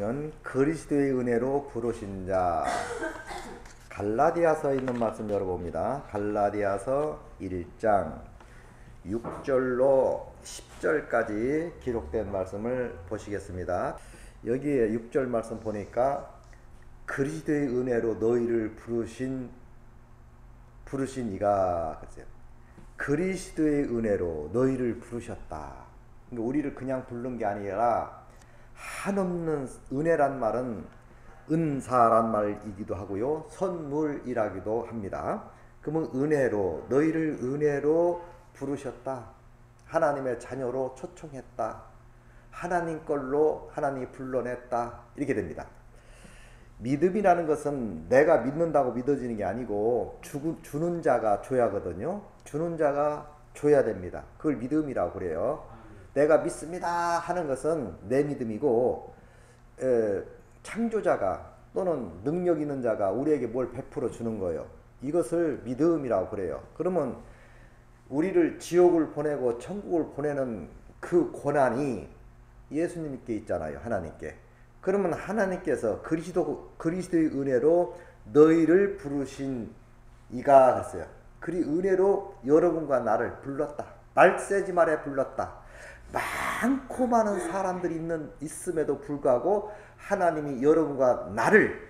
교회는 그리스도의 은혜로 부르신 자. 갈라디아서에 있는 말씀 열어봅니다. 갈라디아서 1장 6절로 10절까지 기록된 말씀을 보시겠습니다. 여기에 6절 말씀 보니까 그리스도의 은혜로 너희를 부르신 이가 그랬어요. 그리스도의 은혜로 너희를 부르셨다. 그러니까 우리를 그냥 부른 게 아니라 한없는 은혜란 말은 은사란 말이기도 하고요, 선물이라기도 합니다. 그러면 은혜로, 너희를 은혜로 부르셨다. 하나님의 자녀로 초청했다. 하나님 걸로 하나님이 불러냈다. 이렇게 됩니다. 믿음이라는 것은 내가 믿는다고 믿어지는 게 아니고 주는 자가 줘야거든요. 주는 자가 줘야 됩니다. 그걸 믿음이라고 그래요. 내가 믿습니다 하는 것은 내 믿음이고, 창조자가 또는 능력 있는 자가 우리에게 뭘 베풀어 주는 거예요. 이것을 믿음이라고 그래요. 그러면 우리를 지옥을 보내고 천국을 보내는 그 권한이 예수님께 있잖아요. 하나님께. 그러면 하나님께서 그리스도의 은혜로 너희를 부르신 이가 그랬어요. 그리 은혜로 여러분과 나를 불렀다. 말세지 말에 불렀다. 많고 많은 사람들이 있음에도 불구하고 하나님이 여러분과 나를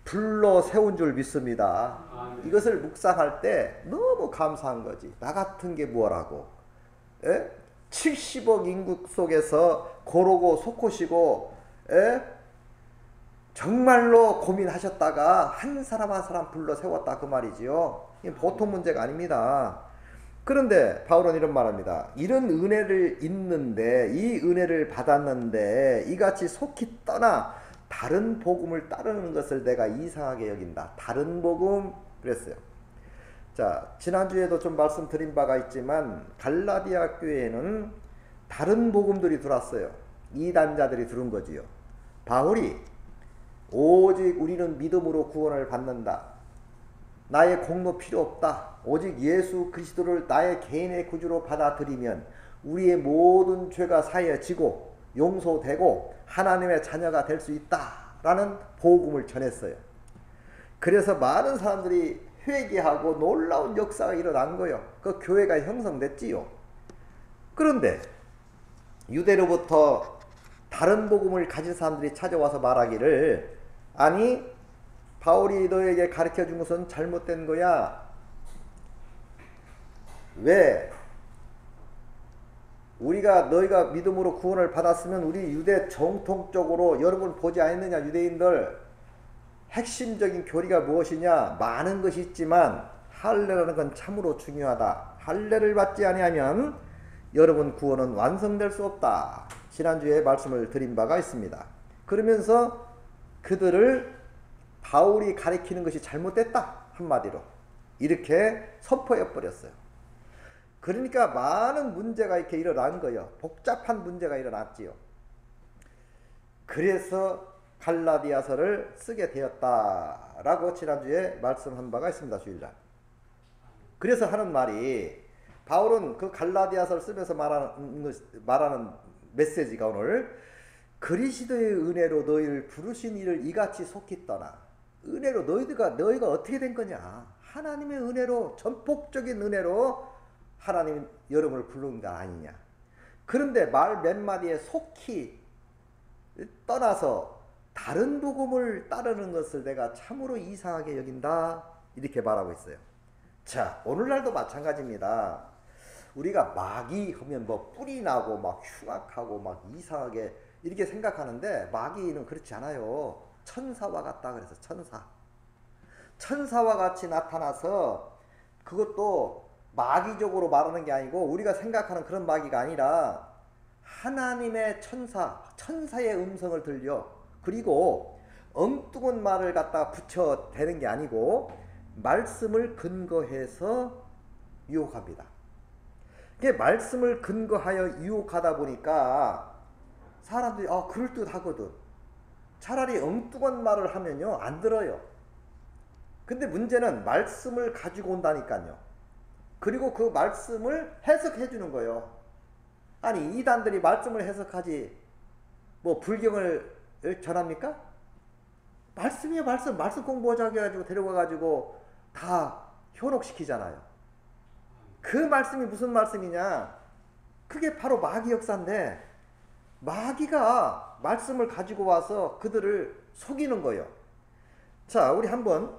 불러 세운 줄 믿습니다. 이것을 묵상할 때 너무 감사한 거지. 나 같은 게 뭐라고. 70억 인구 속에서 고르고 속고시고 정말로 고민하셨다가 한 사람 한 사람 불러 세웠다 그 말이지요. 이게 보통 문제가 아닙니다. 그런데 바울은 이런 말합니다. 이런 은혜를 있는데, 이 은혜를 받았는데 이같이 속히 떠나 다른 복음을 따르는 것을 내가 이상하게 여긴다. 다른 복음 그랬어요. 자, 지난주에도 좀 말씀드린 바가 있지만 갈라디아 교회에는 다른 복음들이 들어왔어요. 이단자들이 들은 거지요. 바울이 오직 우리는 믿음으로 구원을 받는다. 나의 공로 필요 없다. 오직 예수 그리스도를 나의 개인의 구주로 받아들이면 우리의 모든 죄가 사해지고 용서되고 하나님의 자녀가 될 수 있다라는 복음을 전했어요. 그래서 많은 사람들이 회개하고 놀라운 역사가 일어난 거예요. 그 교회가 형성됐지요. 그런데 유대로부터 다른 복음을 가진 사람들이 찾아와서 말하기를, 아니 바울이 너에게 가르쳐 준 것은 잘못된 거야. 왜? 너희가 믿음으로 구원을 받았으면 우리 유대 정통적으로 여러분 보지 않았느냐 유대인들, 핵심적인 교리가 무엇이냐? 많은 것이 있지만 할례라는 건 참으로 중요하다. 할례를 받지 아니하면 여러분 구원은 완성될 수 없다. 지난주에 말씀을 드린 바가 있습니다. 그러면서 그들을 바울이 가리키는 것이 잘못됐다. 한마디로 이렇게 선포해 버렸어요. 그러니까 많은 문제가 이렇게 일어난 거예요. 복잡한 문제가 일어났지요. 그래서 갈라디아서를 쓰게 되었다라고 지난주에 말씀한 바가 있습니다. 주일날. 그래서 하는 말이, 바울은 그 갈라디아서를 쓰면서 말하는 메시지가 오늘 그리스도의 은혜로 너희를 부르신 이를 이같이 속히 떠나. 은혜로 너희가 어떻게 된 거냐? 하나님의 은혜로, 전폭적인 은혜로 하나님 여러분을 부른 거 아니냐. 그런데 말 몇 마디에 속히 떠나서 다른 복음을 따르는 것을 내가 참으로 이상하게 여긴다. 이렇게 말하고 있어요. 자, 오늘날도 마찬가지입니다. 우리가 마귀 하면 뭐 뿔이 나고 막 흉악하고 막 이상하게 이렇게 생각하는데, 마귀는 그렇지 않아요. 천사와 같다 그래서 천사와 같이 나타나서, 그것도 마귀적으로 말하는 게 아니고 우리가 생각하는 그런 마귀가 아니라 하나님의 천사의 음성을 들려. 그리고 엉뚱한 말을 갖다가 붙여대는 게 아니고 말씀을 근거해서 유혹합니다. 이게 말씀을 근거하여 유혹하다 보니까 사람들이 그럴듯하거든. 차라리 엉뚱한 말을 하면요 안 들어요. 근데 문제는 말씀을 가지고 온다니까요. 그리고 그 말씀을 해석해 주는 거예요. 아니 이단들이 말씀을 해석하지 뭐 불경을 전합니까? 말씀이에요, 말씀. 말씀 공부하자고 해가지고 데려가가지고 다 현혹시키잖아요. 그 말씀이 무슨 말씀이냐? 그게 바로 마귀 역사인데, 마귀가 말씀을 가지고 와서 그들을 속이는 거예요. 자, 우리 한번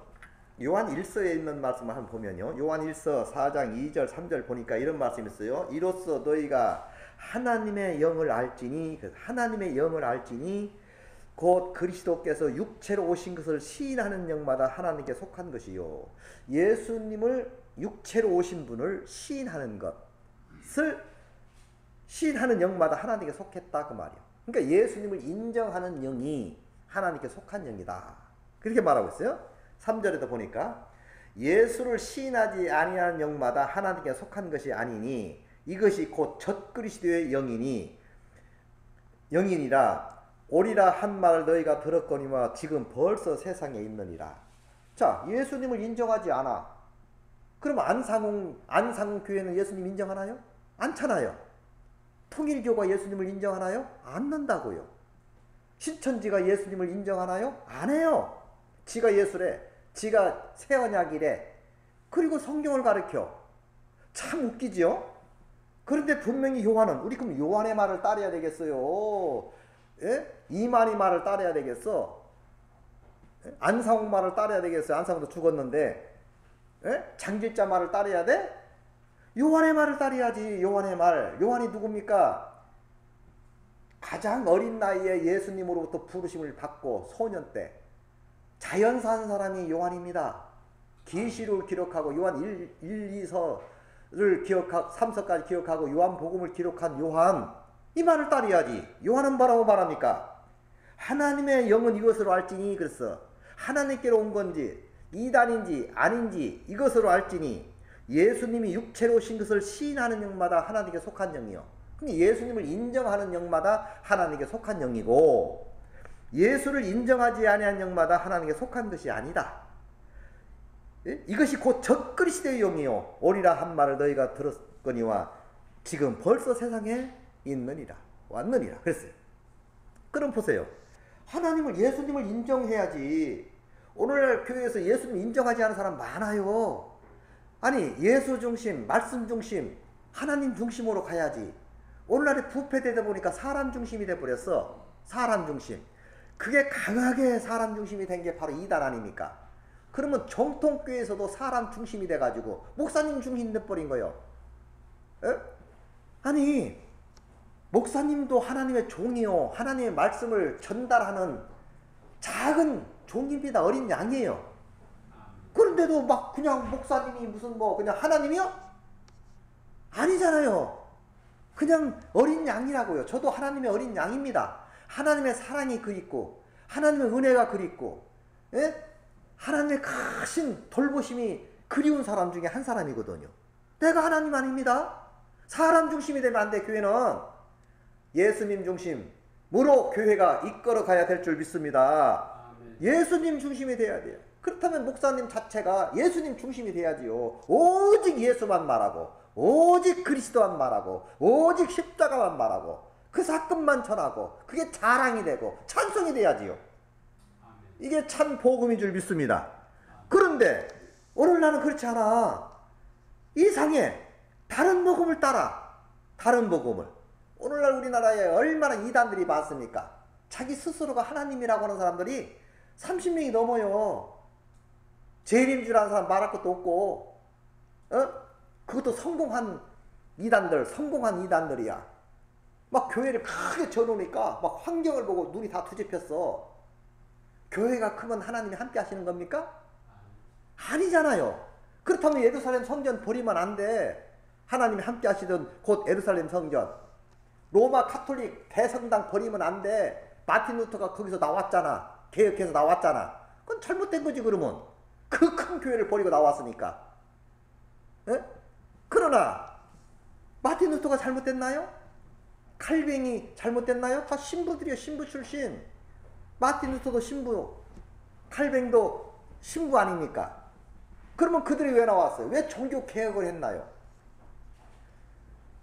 요한 1서에 있는 말씀을 한번 보면요. 요한 1서 4장 2절 3절 보니까 이런 말씀이 있어요. 이로써 너희가 하나님의 영을 알지니, 하나님의 영을 알지니 곧 그리스도께서 육체로 오신 것을 시인하는 영마다 하나님께 속한 것이요. 예수님을 육체로 오신 분을 시인하는 것을 시인하는 영마다 하나님께 속했다 그 말이에요. 그러니까 예수님을 인정하는 영이 하나님께 속한 영이다. 그렇게 말하고 있어요. 3절에도 보니까 예수를 시인하지 아니하는 영마다 하나님께 속한 것이 아니니 이것이 곧 젖그리스도의 영이니라 오리라 한 말을 너희가 들었거니와 지금 벌써 세상에 있느니라. 자, 예수님을 인정하지 않아. 그럼 안상홍 교회는 예수님 인정하나요? 않잖아요. 통일교가 예수님을 인정하나요? 않는다고요. 신천지가 예수님을 인정하나요? 안 해요. 지가 예수래. 지가 새 언약이래. 그리고 성경을 가르쳐. 참 웃기죠? 그런데 분명히 요한은, 우리 그럼 요한의 말을 따라야 되겠어요? 예? 이만희 말을 따라야 되겠어? 예? 안상홍 말을 따라야 되겠어요? 안상홍도 죽었는데. 예? 장길자 말을 따라야 돼? 요한의 말을 따라야지. 요한의 말. 요한이 누굽니까? 가장 어린 나이에 예수님으로부터 부르심을 받고 소년 때 자연사 한 사람이 요한입니다. 계시록을 기록하고 요한 1, 2서를 기억하고 3서까지 기억하고 요한복음을 기록한 요한, 이 말을 따라야지. 요한은 뭐라고 말합니까? 하나님의 영은 이것으로 알지니, 그랬어. 하나님께로 온 건지 이단인지 아닌지 이것으로 알지니 예수님이 육체로 오신 것을 시인하는 영마다 하나님께 속한 영이요. 그러니까 예수님을 인정하는 영마다 하나님께 속한 영이고, 예수를 인정하지 아니한 영마다 하나님께 속한 것이 아니다. 예? 이것이 곧 젖그리스도의 영이요 오리라 한 말을 너희가 들었거니와 지금 벌써 세상에 있느니라, 왔느니라 그랬어요. 그럼 보세요. 하나님을, 예수님을 인정해야지. 오늘날 교회에서 예수님 인정하지 않은 사람 많아요. 아니, 예수 중심, 말씀 중심, 하나님 중심으로 가야지. 오늘날에 부패되다 보니까 사람 중심이 돼버렸어. 사람 중심. 그게 강하게 사람 중심이 된 게 바로 이단 아닙니까? 그러면 정통교회에서도 사람 중심이 돼가지고 목사님 중심 돼버린 거예요. 에? 아니, 목사님도 하나님의 종이요, 하나님의 말씀을 전달하는 작은 종입니다. 어린 양이에요. 그런데도 막 그냥 목사님이 무슨 뭐 그냥 하나님이요? 아니잖아요. 그냥 어린 양이라고요. 저도 하나님의 어린 양입니다. 하나님의 사랑이 그립고 하나님의 은혜가 그립고, 예? 하나님의 크신 돌보심이 그리운 사람 중에 한 사람이거든요. 내가 하나님 아닙니다. 사람 중심이 되면 안 돼. 교회는 예수님 중심으로 교회가 이끌어 가야 될 줄 믿습니다. 아멘. 예수님 중심이 돼야 돼요. 그렇다면 목사님 자체가 예수님 중심이 돼야지요. 오직 예수만 말하고 오직 그리스도만 말하고 오직 십자가만 말하고 그 사건만 전하고 그게 자랑이 되고 찬송이 돼야지요. 이게 참 복음인 줄 믿습니다. 그런데 오늘날은 그렇지 않아. 이상해. 다른 복음을 따라. 다른 복음을. 오늘날 우리나라에 얼마나 이단들이 많습니까? 자기 스스로가 하나님이라고 하는 사람들이 30명이 넘어요. 재림 줄 아는 사람 말할 것도 없고, 그것도 성공한 이단들이야. 막 교회를 크게 쳐놓으니까 막 환경을 보고 눈이 다 뒤집혔어. 교회가 크면 하나님이 함께 하시는 겁니까? 아니잖아요. 그렇다면 예루살렘 성전 버리면 안 돼. 하나님이 함께 하시던 곧 예루살렘 성전. 로마 카톨릭 대성당 버리면 안 돼. 마틴 루터가 거기서 나왔잖아. 개혁해서 나왔잖아. 그건 잘못된 거지. 그러면 그 큰 교회를 버리고 나왔으니까. 에? 그러나 마틴 루터가 잘못됐나요? 칼뱅이 잘못됐나요? 다 신부들이요. 신부 출신. 마틴 루터도 신부, 칼뱅도 신부 아닙니까? 그러면 그들이 왜 나왔어요? 왜 종교 개혁을 했나요?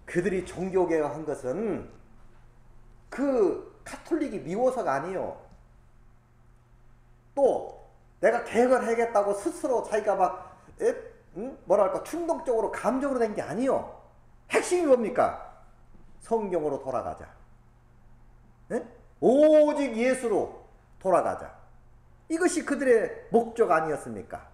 그들이 종교 개혁한 것은 그 카톨릭이 미워서가 아니에요. 또 내가 계획을 해야겠다고 스스로 자기가 막 뭐랄까 충동적으로 감정으로 된 게 아니요. 핵심이 뭡니까? 성경으로 돌아가자. 에? 오직 예수로 돌아가자. 이것이 그들의 목적 아니었습니까?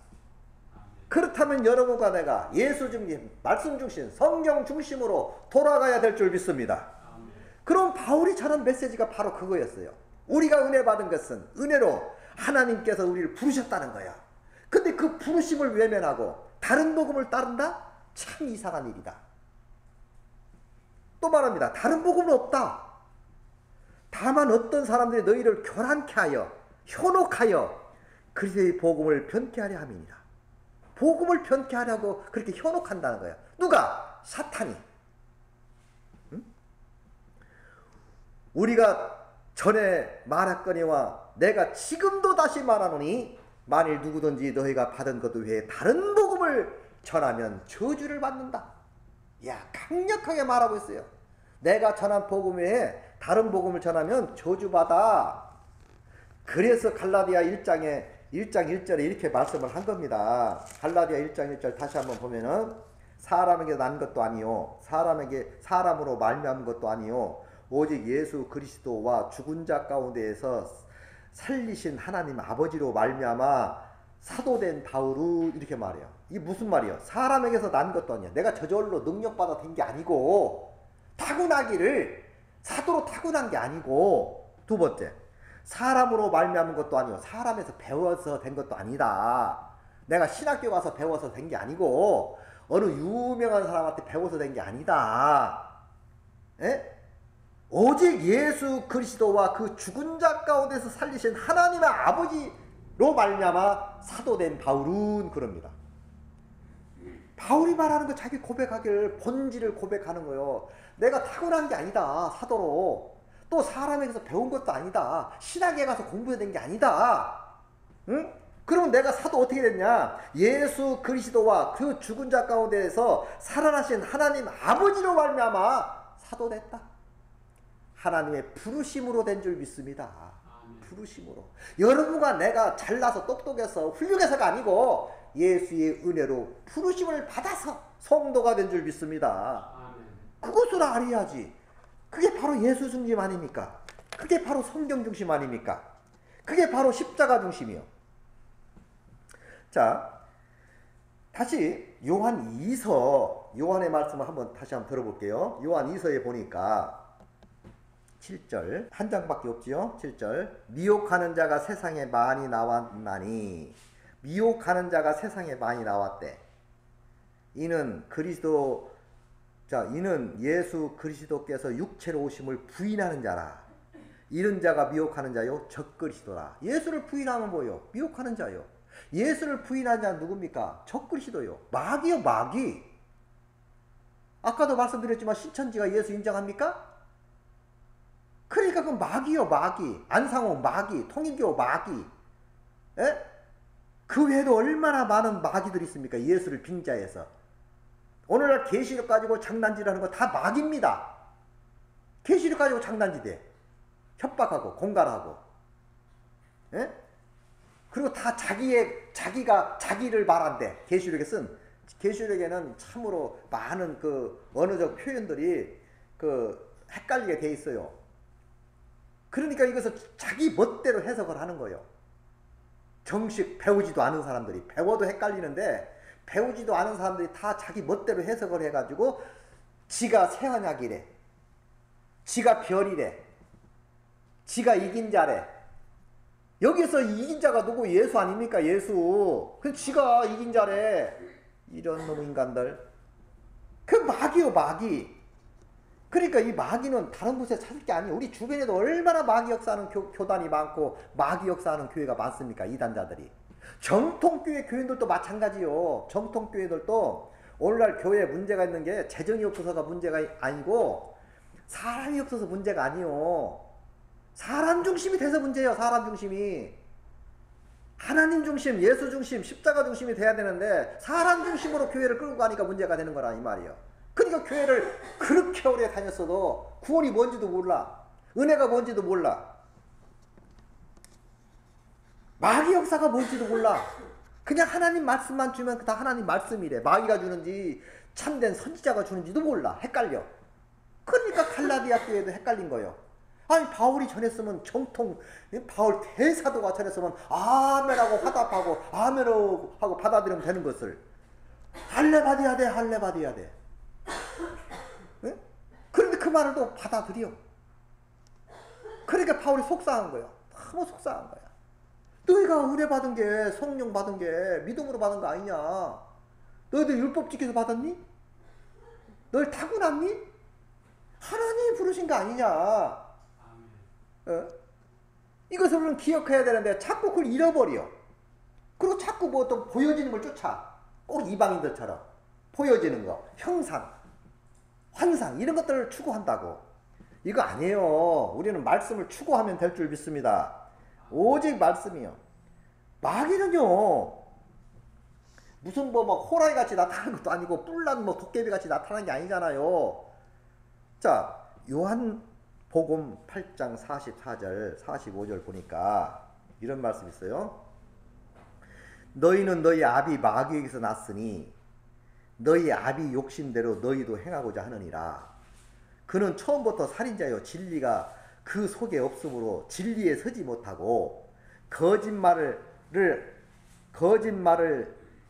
그렇다면 여러분과 내가 예수 중심, 말씀 중심, 성경 중심으로 돌아가야 될 줄 믿습니다. 그럼 바울이 전한 메시지가 바로 그거였어요. 우리가 은혜 받은 것은 은혜로 하나님께서 우리를 부르셨다는 거야. 근데 그 부르심을 외면하고 다른 복음을 따른다? 참 이상한 일이다. 또 말합니다. 다른 복음은 없다. 다만 어떤 사람들이 너희를 교란케 하여 현혹하여 그리스도의 복음을 변케 하려 함이니라. 복음을 변케 하려고 그렇게 현혹한다는 거야. 누가? 사탄이. 응? 우리가 전에 말했거니와 내가 지금도 다시 말하노니 만일 누구든지 너희가 받은 것 외에 다른 복음을 전하면 저주를 받는다. 야, 강력하게 말하고 있어요. 내가 전한 복음 외에 다른 복음을 전하면 저주받아. 그래서 갈라디아 1장 1절에 이렇게 말씀을 한 겁니다. 갈라디아 1장 1절 다시 한번 보면은 사람에게 난 것도 아니요 사람으로 말미암은 것도 아니요 오직 예수 그리스도와 죽은 자 가운데에서 살리신 하나님 아버지로 말미암아 사도된 바울은 이렇게 말해요. 이게 무슨 말이에요? 사람에게서 난 것도 아니야. 내가 저절로 능력받아 된 게 아니고 타고나기를 사도로 타고난 게 아니고 두 번째 사람으로 말미암은 것도 아니요 사람에서 배워서 된 것도 아니다. 내가 신학교 가서 배워서 된 게 아니고 어느 유명한 사람한테 배워서 된 게 아니다. 에? 오직 예수 그리스도와 그 죽은 자 가운데서 살리신 하나님의 아버지로 말미암아 사도된 바울은 그럽니다. 바울이 말하는 거 자기 고백하길 본질을 고백하는 거예요. 내가 타고난 게 아니다. 사도로. 또 사람에게서 배운 것도 아니다. 신학에 가서 공부해야 된 게 아니다. 응? 그러면 내가 사도 어떻게 됐냐? 예수 그리스도와 그 죽은 자 가운데에서 살아나신 하나님 아버지로 말미암아 사도 됐다. 하나님의 부르심으로 된 줄 믿습니다. 부르심으로. 여러분과 내가 잘나서 똑똑해서 훌륭해서가 아니고 예수의 은혜로 부르심을 받아서 성도가 된 줄 믿습니다. 그것을 알아야지. 그게 바로 예수 중심 아닙니까? 그게 바로 성경 중심 아닙니까? 그게 바로 십자가 중심이요. 자, 다시 요한 2서 요한의 말씀을 다시 한번 들어볼게요. 요한 2서에 보니까 7절 한 장밖에 없지요. 7절 미혹하는 자가 세상에 많이 나왔나니 미혹하는 자가 세상에 많이 나왔대. 이는 예수 그리스도께서 육체로 오심을 부인하는 자라. 이런 자가 미혹하는 자요 적그리스도라. 예수를 부인하면 뭐요? 미혹하는 자요. 예수를 부인하는 자는 누굽니까? 적그리스도요. 마귀요, 마귀. 아까도 말씀드렸지만 신천지가 예수 인정합니까? 그러니까 그 마귀요, 마귀. 안상호 마귀, 통일교 마귀. 에? 그 외에도 얼마나 많은 마귀들이 있습니까? 예수를 빙자해서. 오늘날 계시록 가지고 장난질하는 거 다 마귀입니다. 계시록 가지고 장난질해. 협박하고 공갈하고. 에? 그리고 다 자기가 자기를 말한대. 계시록에는 참으로 많은 그 언어적 표현들이 헷갈리게 돼 있어요. 그러니까 이것을 자기 멋대로 해석을 하는 거예요. 정식 배우지도 않은 사람들이. 배워도 헷갈리는데 배우지도 않은 사람들이 다 자기 멋대로 해석을 해가지고 지가 새언약이래. 지가 별이래. 지가 이긴 자래. 여기서 이긴 자가 누구? 예수 아닙니까? 예수. 그 지가 이긴 자래. 이런 놈 인간들. 그 마귀요, 마귀. 그러니까 이 마귀는 다른 곳에 찾을 게 아니에요. 우리 주변에도 얼마나 마귀 역사하는 교단이 많고 마귀 역사하는 교회가 많습니까? 이단자들이. 정통교회 교인들도 마찬가지요. 정통교회들도 오늘날 교회에 문제가 있는 게 재정이 없어서가 문제가 아니고 사람이 없어서 문제가 아니요. 사람 중심이 돼서 문제예요. 사람 중심이. 하나님 중심, 예수 중심, 십자가 중심이 돼야 되는데 사람 중심으로 교회를 끌고 가니까 문제가 되는 거라 이 말이에요. 그러니까 교회를 그렇게 오래 다녔어도 구원이 뭔지도 몰라. 은혜가 뭔지도 몰라. 마귀 역사가 뭔지도 몰라. 그냥 하나님 말씀만 주면 다 하나님 말씀이래. 마귀가 주는지 참된 선지자가 주는지도 몰라. 헷갈려. 그러니까 갈라디아 교회도 헷갈린 거예요. 아니 바울이 전했으면 정통 바울 대사도가 전했으면 아멘하고 화답하고 아멘하고 받아들이면 되는 것을 할례 받아야 돼, 할례 받아야 돼. 응? 그런데 그 말을 또 받아들여. 그러니까 바울이 속상한 거예요. 너무 속상한 거야. 너희가 은혜 받은 게, 성령 받은 게 믿음으로 받은 거 아니냐? 너희들 율법 지켜서 받았니? 너희 타고났니? 하나님이 부르신 거 아니냐? 어? 이것을 우리는 기억해야 되는데 자꾸 그걸 잃어버려. 그리고 자꾸 뭐 또 보여지는 걸 쫓아. 꼭 이방인들처럼 보여지는 거, 형상, 환상 이런 것들을 추구한다고. 이거 아니에요. 우리는 말씀을 추구하면 될 줄 믿습니다. 오직 말씀이요. 마귀는요 무슨 뭐 호랑이 같이 나타나는 것도 아니고 뿔난 뭐 도깨비 같이 나타나는 게 아니잖아요. 자, 요한복음 8장 44절 45절 보니까 이런 말씀 있어요. 너희는 너희 아비 마귀에게서 났으니 너희 아비 욕심대로 너희도 행하고자 하느니라. 그는 처음부터 살인자요 진리가 그 속에 없으므로 진리에 서지 못하고 거짓말을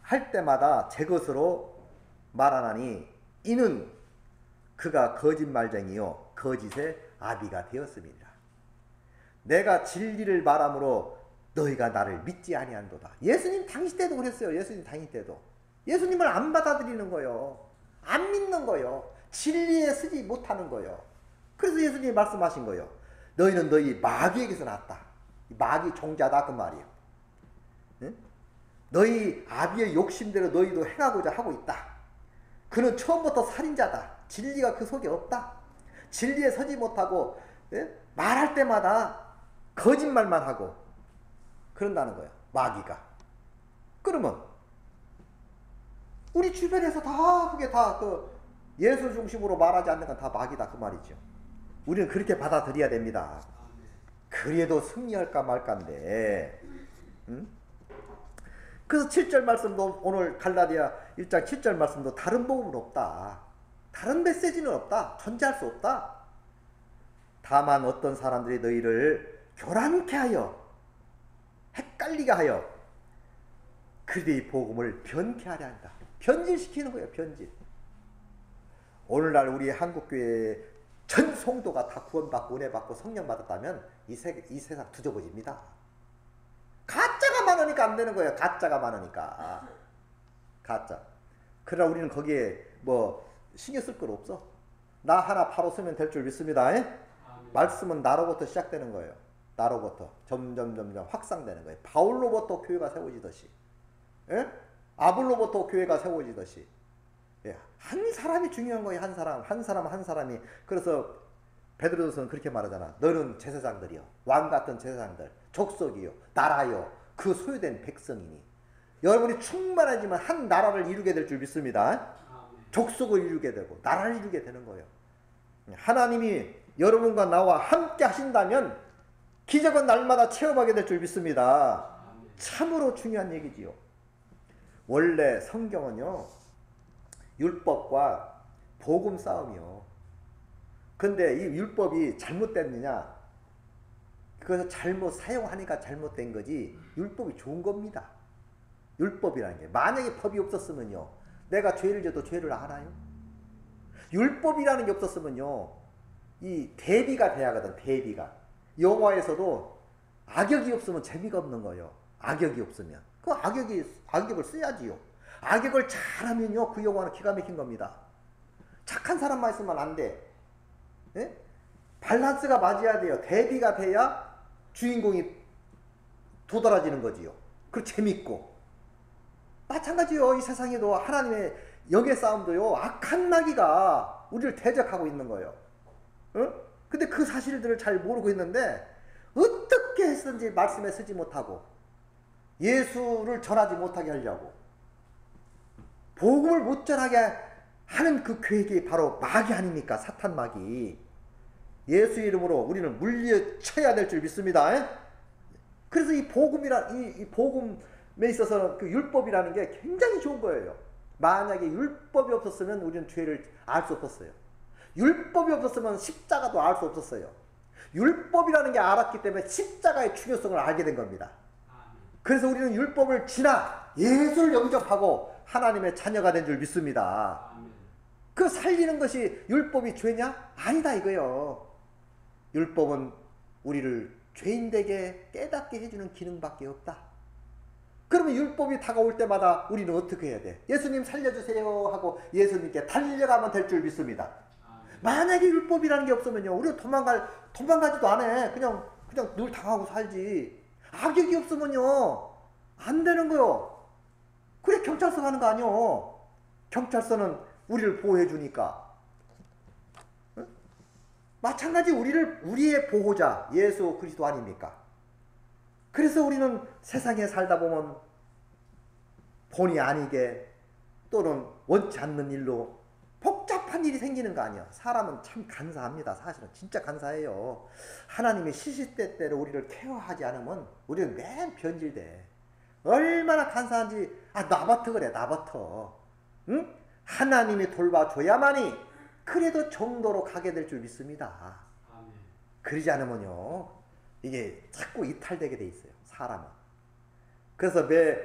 할 때마다 제 것으로 말하나니 이는 그가 거짓말쟁이요 거짓의 아비가 되었음이니라. 내가 진리를 말함으로 너희가 나를 믿지 아니한도다. 예수님 당시 때도 그랬어요. 예수님 당시 때도 예수님을 안 받아들이는 거요. 안 믿는 거요. 진리에 서지 못하는 거요. 그래서 예수님이 말씀하신 거요. 너희는 너희 마귀에게서 났다. 마귀 종자다 그 말이에요. 응? 너희 아비의 욕심대로 너희도 행하고자 하고 있다. 그는 처음부터 살인자다. 진리가 그 속에 없다. 진리에 서지 못하고 말할 때마다 거짓말만 하고 그런다는 거야. 마귀가. 그러면 우리 주변에서 다 그게 다 그 예수 중심으로 말하지 않는 건 다 마귀다 그 말이죠. 우리는 그렇게 받아들여야 됩니다. 그래도 승리할까 말까인데. 응? 그래서 7절 말씀도 오늘 갈라디아 1장 7절 말씀도 다른 복음은 없다. 다른 메시지는 없다. 존재할 수 없다. 다만 어떤 사람들이 너희를 교란케 하여 헷갈리게 하여 그들의 복음을 변케하려 한다. 변질시키는 거예요. 변질. 오늘날 우리 한국교회 전 성도가 다 구원받고 은혜받고 성령 받았다면 이 세상 뒤집어집니다. 가짜가 많으니까 안 되는 거예요. 가짜가 많으니까. 가짜. 그러나 우리는 거기에 뭐 신경 쓸 건 없어. 나 하나 바로 쓰면 될 줄 믿습니다. 말씀은 나로부터 시작되는 거예요. 나로부터 점점 확산되는 거예요. 바울로부터 교회가 세워지듯이, 아볼로부터 교회가 세워지듯이. 한 사람이 중요한 거예요. 한 사람이. 그래서 베드로서는 그렇게 말하잖아. 너는 제사장들이요, 왕 같은 제사장들, 족속이요, 나라요, 그 소유된 백성이니. 여러분이 충만하지만 한 나라를 이루게 될 줄 믿습니다. 족속을 이루게 되고 나라를 이루게 되는 거예요. 하나님이 여러분과 나와 함께 하신다면 기적은 날마다 체험하게 될 줄 믿습니다. 참으로 중요한 얘기지요. 원래 성경은요, 율법과 복음 싸움이요. 근데 이 율법이 잘못됐느냐? 그것을 잘못 사용하니까 잘못된 거지, 율법이 좋은 겁니다. 율법이라는 게. 만약에 법이 없었으면요, 내가 죄를 져도 죄를 알아요? 율법이라는 게 없었으면요, 이 대비가 돼야 하거든. 대비가. 영화에서도 악역이 없으면 재미가 없는 거예요. 악역이 없으면. 그 악역을 써야지요. 악역을 잘하면요, 그 영화는 기가 막힌 겁니다. 착한 사람만 있으면 안 돼. 밸런스가 맞아야 돼요. 대비가 돼야 주인공이 도드라지는 거지요. 그리고 재밌고. 마찬가지요. 이 세상에도 하나님의 영의 싸움도요, 악한 마귀가 우리를 대적하고 있는 거예요. 근데 그 사실들을 잘 모르고 있는데 어떻게 했든지 말씀에 서지 못하고 예수를 전하지 못하게 하려고, 복음을 못 전하게 하는 그 계획이 바로 마귀 아닙니까? 사탄 마귀. 예수 이름으로 우리는 물리쳐야 될 줄 믿습니다. 그래서 이 복음에 있어서 그 율법이라는 게 굉장히 좋은 거예요. 만약에 율법이 없었으면 우리는 죄를 알 수 없었어요. 율법이 없었으면 십자가도 알 수 없었어요. 율법이라는 게 알았기 때문에 십자가의 중요성을 알게 된 겁니다. 그래서 우리는 율법을 지나 예수를 영접하고 하나님의 자녀가 된 줄 믿습니다. 그 살리는 것이 율법이 죄냐? 아니다 이거요. 율법은 우리를 죄인되게 깨닫게 해주는 기능밖에 없다. 그러면 율법이 다가올 때마다 우리는 어떻게 해야 돼? 예수님 살려주세요 하고 예수님께 달려가면 될 줄 믿습니다. 만약에 율법이라는 게 없으면요, 우리가 도망가지도 않아. 그냥 늘 당하고 살지. 악역이 없으면요, 안 되는 거요. 그래 경찰서 가는 거 아니요. 경찰서는 우리를 보호해 주니까. 응? 마찬가지 우리의 보호자 예수 그리스도 아닙니까? 그래서 우리는 세상에 살다 보면 본의 아니게 또는 원치 않는 일로 복잡한 일이 생기는 거 아니야. 사람은 참 간사합니다. 사실은 진짜 간사해요. 하나님이 시시때때로 우리를 케어하지 않으면 우리는 맨 변질돼. 얼마나 간사한지. 나부터 그래. 나부터. 응? 하나님이 돌봐줘야만이 그래도 정도로 가게 될 줄 믿습니다. 아멘. 그러지 않으면요, 이게 자꾸 이탈되게 돼 있어요. 사람은. 그래서 매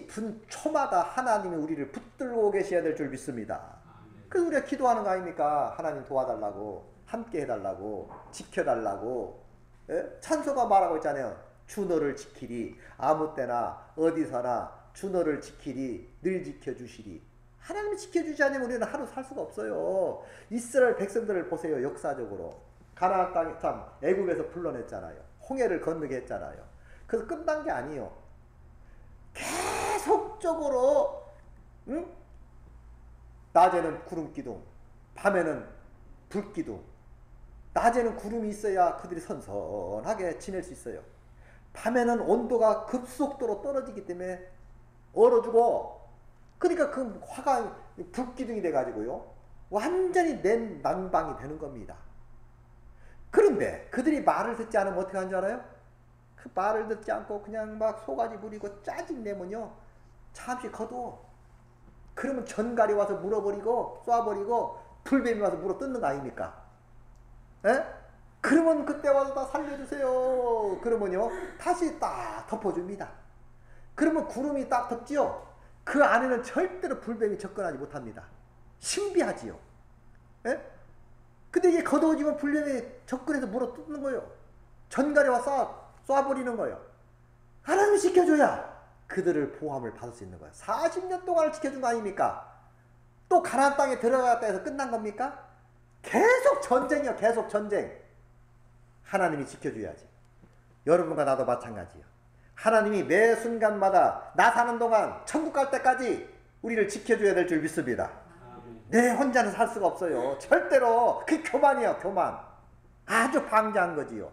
분초마다 하나님이 우리를 붙들고 계셔야 될 줄 믿습니다. 그래서 우리가 기도하는 거 아닙니까? 하나님 도와달라고, 함께 해달라고, 지켜달라고. 예? 찬송가 말하고 있잖아요. 주 너를 지키리. 아무 때나 어디서나 주 너를 지키리. 늘 지켜주시리. 하나님이 지켜주지 않으면 우리는 하루 살 수가 없어요. 이스라엘 백성들을 보세요. 역사적으로. 가나안 땅에 참 애굽에서 불러냈잖아요. 홍해를 건너게 했잖아요. 그래서 끝난 게 아니에요. 계속적으로 낮에는 구름 기둥, 밤에는 불 기둥. 낮에는 구름이 있어야 그들이 선선하게 지낼 수 있어요. 밤에는 온도가 급속도로 떨어지기 때문에 얼어주고, 그러니까 그 화가 불기둥이 돼가지고요, 완전히 난방이 되는 겁니다. 그런데 그들이 말을 듣지 않으면 어떻게 하는 줄 알아요? 그 말을 듣지 않고 그냥 막 소가지 부리고 짜증내면요, 잠시 거두어. 그러면 전갈이 와서 물어버리고 쏴버리고 불뱀이 와서 물어 뜯는 거 아닙니까? 에? 그러면 그때 와서 다 살려주세요. 그러면요, 다시 딱 덮어줍니다. 그러면 구름이 딱 덮지요. 그 안에는 절대로 불뱀이 접근하지 못합니다. 신비하지요. 에? 근데 이게 거두어지면 불뱀이 접근해서 물어 뜯는 거예요. 전갈이 와서 쏴버리는 거예요. 하나님이 지켜줘야 그들을 보호함을 받을 수 있는 거예요. 40년 동안을 지켜준 거 아닙니까? 또 가나안 땅에 들어갔다 해서 끝난 겁니까? 계속 전쟁이요. 계속 전쟁. 하나님이 지켜줘야지. 여러분과 나도 마찬가지예요. 하나님이 매 순간마다 나 사는 동안 천국 갈 때까지 우리를 지켜줘야 될 줄 믿습니다. 내 혼자는 살 수가 없어요. 절대로. 그게 교만이에요. 교만. 아주 방자한 거지요.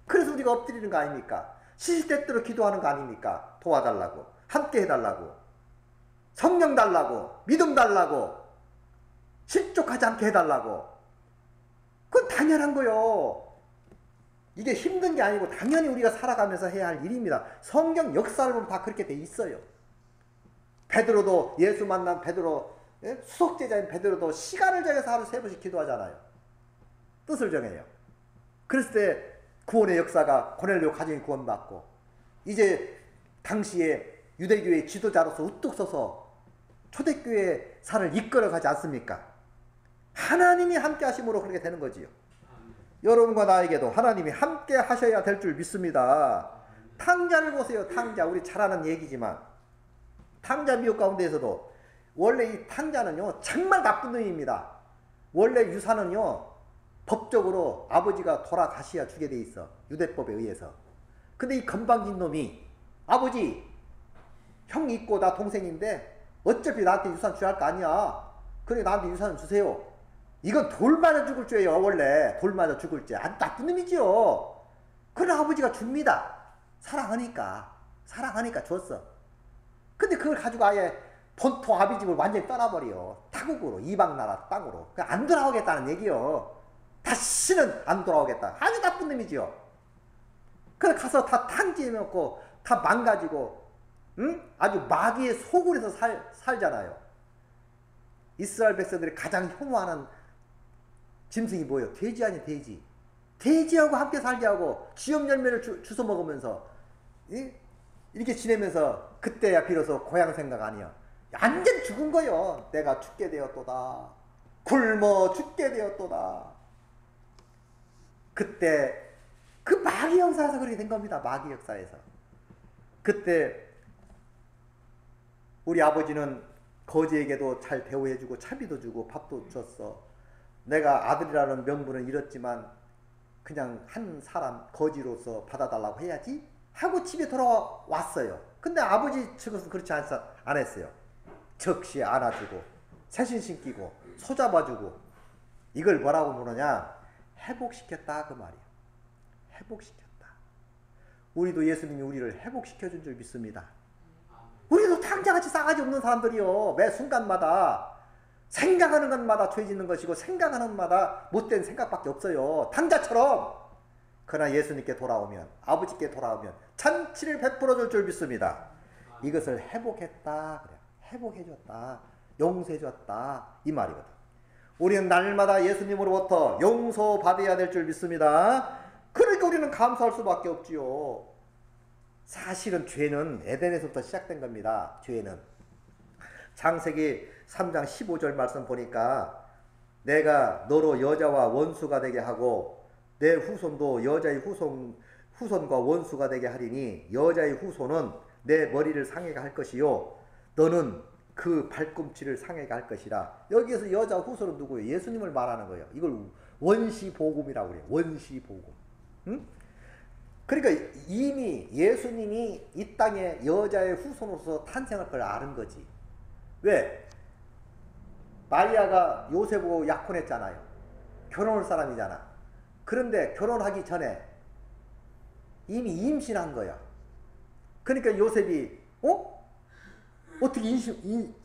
그래서 우리가 엎드리는 거 아닙니까? 시시때때로 기도하는 거 아닙니까? 도와달라고, 함께 해달라고, 성령 달라고, 믿음 달라고, 실족하지 않게 해달라고. 그건 당연한 거요. 이게 힘든 게 아니고 당연히 우리가 살아가면서 해야 할 일입니다. 성경 역사를 보면 다 그렇게 돼 있어요. 베드로도, 예수 만난 베드로, 수석제자인 베드로도 시간을 정해서 하루 3번씩 기도하잖아요. 뜻을 정해요. 그랬을 때 구원의 역사가 고넬료 가정이 구원받고, 이제 당시에 유대교의 지도자로서 우뚝 서서 초대교회 사를 이끌어가지 않습니까? 하나님이 함께 하심으로 그렇게 되는 거지요. 여러분과 나에게도 하나님이 함께 하셔야 될 줄 믿습니다. 탕자를 보세요. 탕자. 우리 잘 아는 얘기지만 탕자 미혹 가운데에서도 원래 이 탕자는요, 정말 나쁜 놈입니다. 원래 유산은요, 법적으로 아버지가 돌아가셔야 주게 돼 있어. 유대법에 의해서. 근데 이 건방진 놈이, 아버지, 형 있고 나 동생인데 어차피 나한테 유산 줘야 할 거 아니야. 그러니까 나한테 유산을 주세요. 이건 돌 맞아 죽을 죄예요. 원래 돌 맞아 죽을 죄. 아주 나쁜 놈이지요. 그러나 아버지가 줍니다. 사랑하니까 줬어. 근데 그걸 가지고 아예 본토 아비집을 완전히 떠나버려. 타국으로, 이방 나라 땅으로. 안 돌아오겠다는 얘기요. 다시는 안 돌아오겠다. 아주 나쁜 놈이지요. 그래 가서 다 탕지해놓고 다 망가지고, 응? 아주 마귀의 소굴에서 살잖아요. 이스라엘 백성들이 가장 혐오하는 짐승이 뭐예요? 돼지 아니에요, 돼지. 돼지하고 함께 살게 하고 쥐염 열매를 주워 먹으면서 이렇게 지내면서 그때야 비로소 고향 생각 아니야. 완전 죽은 거요. 내가 죽게 되었도다. 굶어 죽게 되었도다. 그때 그 마귀 역사에서 그렇게 된 겁니다. 마귀 역사에서. 그때 우리 아버지는 거지에게도 잘 대우해주고 차비도 주고 밥도 줬어. 내가 아들이라는 명분은 잃었지만 그냥 한 사람 거지로서 받아달라고 해야지 하고 집에 돌아왔어요. 근데 아버지 측에서 그렇지 안 했어요. 적시에 안아주고 새신 신기고 소잡아주고, 이걸 뭐라고 부르냐? 회복시켰다 그 말이에요. 회복시켰다. 우리도 예수님이 우리를 회복시켜준 줄 믿습니다. 우리도 탕자같이 싸가지 없는 사람들이요. 매 순간마다 생각하는 것마다 죄 짓는 것이고 생각하는 것마다 못된 생각밖에 없어요. 탕자처럼. 그러나 예수님께 돌아오면, 아버지께 돌아오면 잔치를 베풀어 줄 믿습니다. 이것을 회복했다 그래요. 회복해줬다. 용서해줬다. 이 말이거든. 우리는 날마다 예수님으로부터 용서받아야 될 줄 믿습니다. 그러니까 우리는 감사할 수밖에 없지요. 사실은 죄는 에덴에서부터 시작된 겁니다. 죄는. 창세기 3장 15절 말씀 보니까 내가 너로 여자와 원수가 되게 하고 내 후손도 여자의 후손과 원수가 되게 하리니 여자의 후손은 내 머리를 상해가 할 것이요 너는 그 발꿈치를 상해가 할 것이라. 여기에서 여자 후손은 누구예요? 예수님을 말하는 거예요. 이걸 원시복음이라고 그래요. 원시복음. 응? 그러니까 이미 예수님이 이 땅에 여자의 후손으로서 탄생할 걸 아는 거지. 왜? 마리아가 요셉하고 약혼했잖아요. 결혼할 사람이잖아. 그런데 결혼하기 전에 이미 임신한 거야. 그러니까 요셉이 어떻게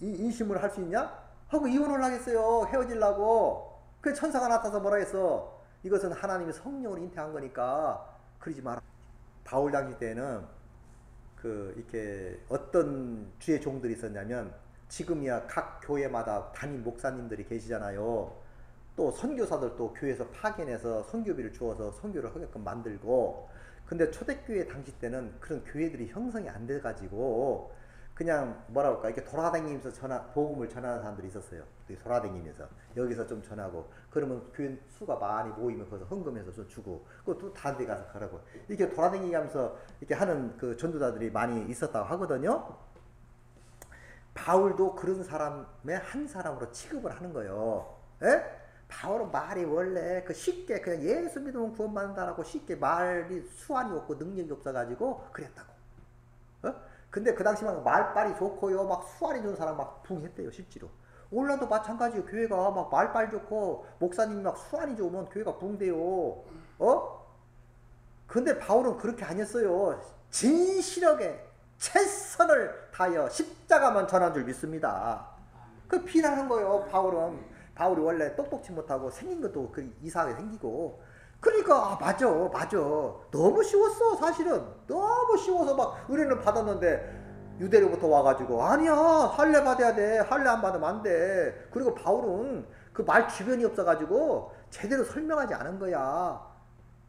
임신을 할 수 있냐? 하고 이혼을 하겠어요. 헤어지려고. 그 천사가 나타나서 뭐라 했어? 이것은 하나님이 성령으로 잉태한 거니까 그러지 마라. 바울 당시 때는 이렇게 어떤 주의 종들이 있었냐면, 지금이야 각 교회마다 담임 목사님들이 계시잖아요. 또 선교사들도 교회에서 파견해서 선교비를 주어서 선교를 하게끔 만들고. 근데 초대교회 당시 때는 그런 교회들이 형성이 안 돼가지고 그냥 뭐라 그럴까, 이렇게 돌아다니면서 복음을 전하는 사람들이 있었어요. 돌아다니면서 여기서 좀 전하고, 그러면 교회 수가 많이 모이면 거기서 헌금해서 좀 주고, 또 다른 데 가서 가라고, 이렇게 돌아다니면서 이렇게 하는 그 전도자들이 많이 있었다고 하거든요. 바울도 그런 사람의 한 사람으로 취급을 하는 거예요. 에? 바울은 말이 원래 쉽게 그냥 예수 믿으면 구원받는다라고 쉽게 말이 수완이 없고 능력이 없어가지고 그랬다고. 근데 그 당시만 말빨이 좋고요, 막 수완이 좋은 사람 막 붕했대요, 실제로. 오늘도 마찬가지예요. 교회가 막 말빨 좋고 목사님이 막 수완이 좋으면 교회가 붕대요. 근데 바울은 그렇게 아니었어요. 진실하게 최선을 다하여 십자가만 전한 줄 믿습니다. 그 비난한 거예요. 바울이 원래 똑똑치 못하고 생긴 것도 이상하게 생기고. 그러니까 맞아. 너무 쉬웠어. 사실은 너무 쉬워서 막 은혜를 받았는데 유대로부터 와가지고 아니야, 할례 받아야 돼. 할례 안 받으면 안 돼. 그리고 바울은 그 말 주변이 없어가지고 제대로 설명하지 않은 거야.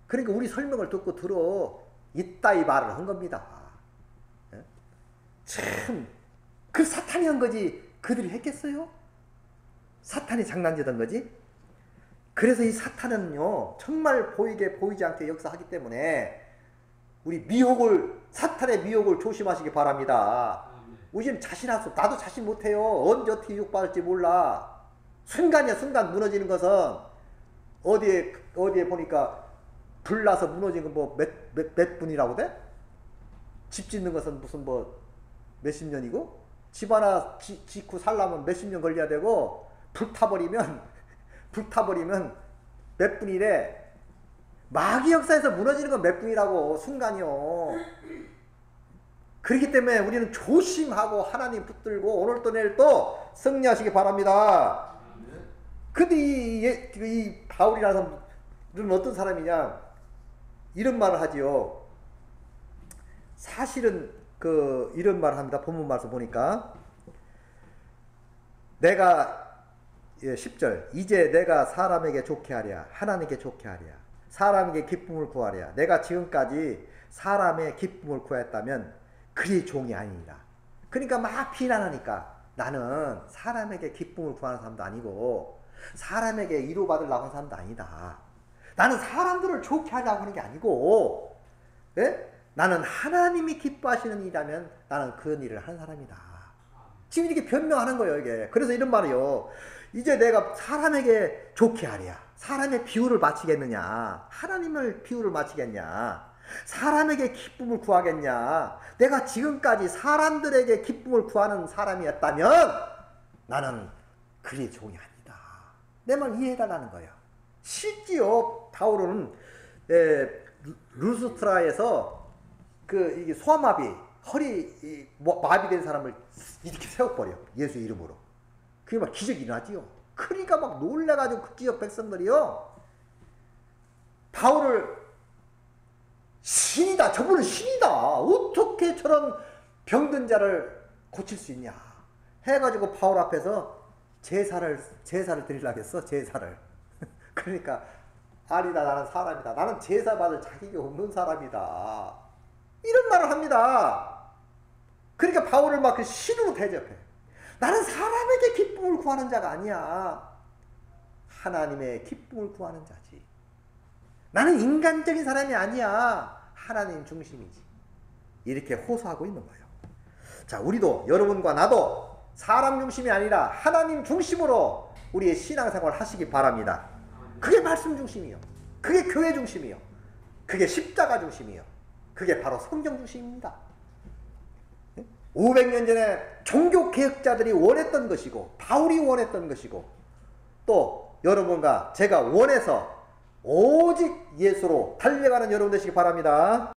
그러니까 우리 설명을 듣고 들어 있다 이 말을 한 겁니다. 참, 그 사탄이 한 거지 그들이 했겠어요? 사탄이 장난치던 거지. 그래서 이 사탄은요, 정말 보이지 않게 역사하기 때문에 우리 사탄의 미혹을 조심하시기 바랍니다. 우리는 자신할 수 없어. 나도 자신 못해요. 언제 어떻게 유혹받을지 몰라. 순간이야, 순간 무너지는 것은. 어디에 보니까 불나서 무너진 건 몇 분이라고 돼? 집 짓는 것은 무슨 몇십 년이고, 집 하나 짓고 살려면 몇십 년 걸려야 되고, 불타버리면 몇 분이래. 마귀 역사에서 무너지는 건 몇 분이라고, 순간이요. 그렇기 때문에 우리는 조심하고 하나님 붙들고 오늘 또 내일 또 승리하시기 바랍니다. 근데 이 바울이라는 사람은 어떤 사람이냐, 이런 말을 하지요. 사실은 이런 말을 합니다. 본문 말씀 보니까 내가 10절 이제 내가 사람에게 좋게 하랴 하나님께 좋게 하랴 사람에게 기쁨을 구하랴 내가 지금까지 사람의 기쁨을 구했다면 그리 종이 아니니라. 그러니까 막 비난하니까 나는 사람에게 기쁨을 구하는 사람도 아니고 사람에게 위로받으려고 하는 사람도 아니다. 나는 사람들을 좋게 하려고 하는 게 아니고 나는 하나님이 기뻐하시는 일이라면 나는 그런 일을 하는 사람이다. 지금 이렇게 변명하는 거예요, 이게. 그래서 이런 말이요. 이제 내가 사람에게 좋게 하랴. 사람의 비유를 바치겠느냐. 하나님을 비유를 바치겠냐. 사람에게 기쁨을 구하겠냐. 내가 지금까지 사람들에게 기쁨을 구하는 사람이었다면 나는 그리 종이 아니다. 내 말 이해해달라는 거예요. 실지요. 바울은 루스트라에서 이게 소아마비 허리 마비된 사람을 이렇게 세워버려. 예수 이름으로. 그게 막 기적이 일어나지요. 그러니까 막 놀래가지고 그 지역 백성들이요. 바울을 신이다. 저분은 신이다. 어떻게 저런 병든 자를 고칠 수 있냐. 해가지고 바울 앞에서 제사를 드리려고 했어. 제사를. 그러니까 아니다. 나는 사람이다. 나는 제사 받을 자격이 없는 사람이다. 이런 말을 합니다. 그러니까 바울을 막 그 신으로 대접해. 나는 사람에게 기쁨을 구하는 자가 아니야. 하나님의 기쁨을 구하는 자지. 나는 인간적인 사람이 아니야. 하나님 중심이지. 이렇게 호소하고 있는 거예요. 자, 우리도 여러분과 나도 사람 중심이 아니라 하나님 중심으로 우리의 신앙생활을 하시기 바랍니다. 그게 말씀 중심이요. 그게 교회 중심이요. 그게 십자가 중심이요. 그게 바로 성경 중심입니다. 500년 전에 종교개혁자들이 원했던 것이고 바울이 원했던 것이고 또 여러분과 제가 원해서 오직 예수로 달려가는 여러분 되시기 바랍니다.